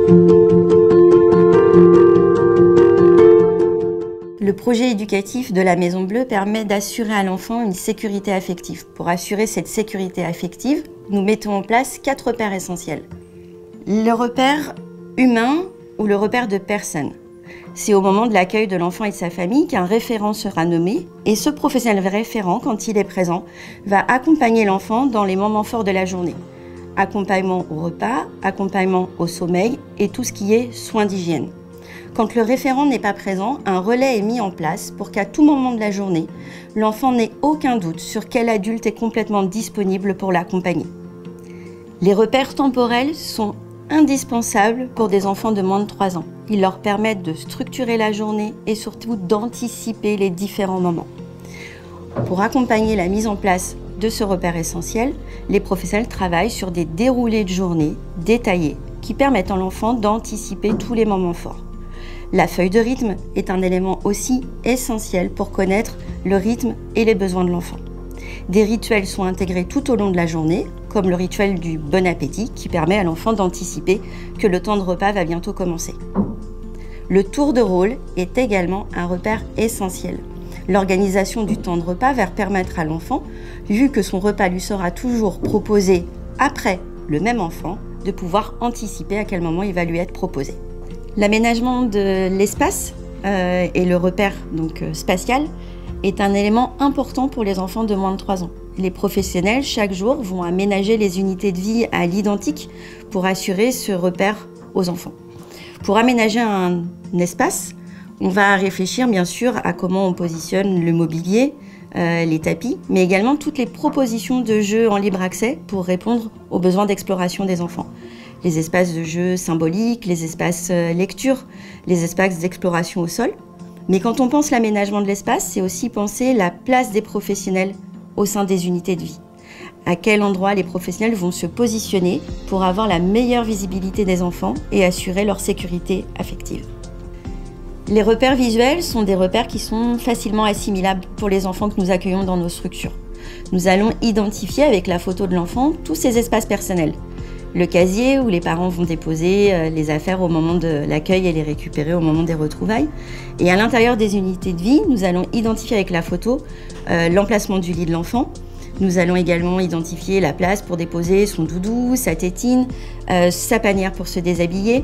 Le projet éducatif de la Maison Bleue permet d'assurer à l'enfant une sécurité affective. Pour assurer cette sécurité affective, nous mettons en place 4 repères essentiels. Le repère humain ou le repère de personne. C'est au moment de l'accueil de l'enfant et de sa famille qu'un référent sera nommé et ce professionnel référent, quand il est présent, va accompagner l'enfant dans les moments forts de la journée. Accompagnement au repas, accompagnement au sommeil et tout ce qui est soins d'hygiène. Quand le référent n'est pas présent, un relais est mis en place pour qu'à tout moment de la journée, l'enfant n'ait aucun doute sur quel adulte est complètement disponible pour l'accompagner. Les repères temporels sont indispensables pour des enfants de moins de 3 ans. Ils leur permettent de structurer la journée et surtout d'anticiper les différents moments. Pour accompagner la mise en place de ce repère essentiel, les professionnels travaillent sur des déroulés de journée détaillés qui permettent à l'enfant d'anticiper tous les moments forts. La feuille de rythme est un élément aussi essentiel pour connaître le rythme et les besoins de l'enfant. Des rituels sont intégrés tout au long de la journée, comme le rituel du bon appétit qui permet à l'enfant d'anticiper que le temps de repas va bientôt commencer. Le tour de rôle est également un repère essentiel. L'organisation du temps de repas va permettre à l'enfant, vu que son repas lui sera toujours proposé après le même enfant, de pouvoir anticiper à quel moment il va lui être proposé. L'aménagement de l'espace et le repère spatial est un élément important pour les enfants de moins de 3 ans. Les professionnels, chaque jour, vont aménager les unités de vie à l'identique pour assurer ce repère aux enfants. Pour aménager un espace, on va réfléchir bien sûr à comment on positionne le mobilier, les tapis, mais également toutes les propositions de jeux en libre accès pour répondre aux besoins d'exploration des enfants. Les espaces de jeux symboliques, les espaces lecture, les espaces d'exploration au sol. Mais quand on pense l'aménagement de l'espace, c'est aussi penser la place des professionnels au sein des unités de vie. À quel endroit les professionnels vont se positionner pour avoir la meilleure visibilité des enfants et assurer leur sécurité affective. Les repères visuels sont des repères qui sont facilement assimilables pour les enfants que nous accueillons dans nos structures. Nous allons identifier avec la photo de l'enfant tous ces espaces personnels. Le casier où les parents vont déposer les affaires au moment de l'accueil et les récupérer au moment des retrouvailles. Et à l'intérieur des unités de vie, nous allons identifier avec la photo l'emplacement du lit de l'enfant. Nous allons également identifier la place pour déposer son doudou, sa tétine, sa panière pour se déshabiller.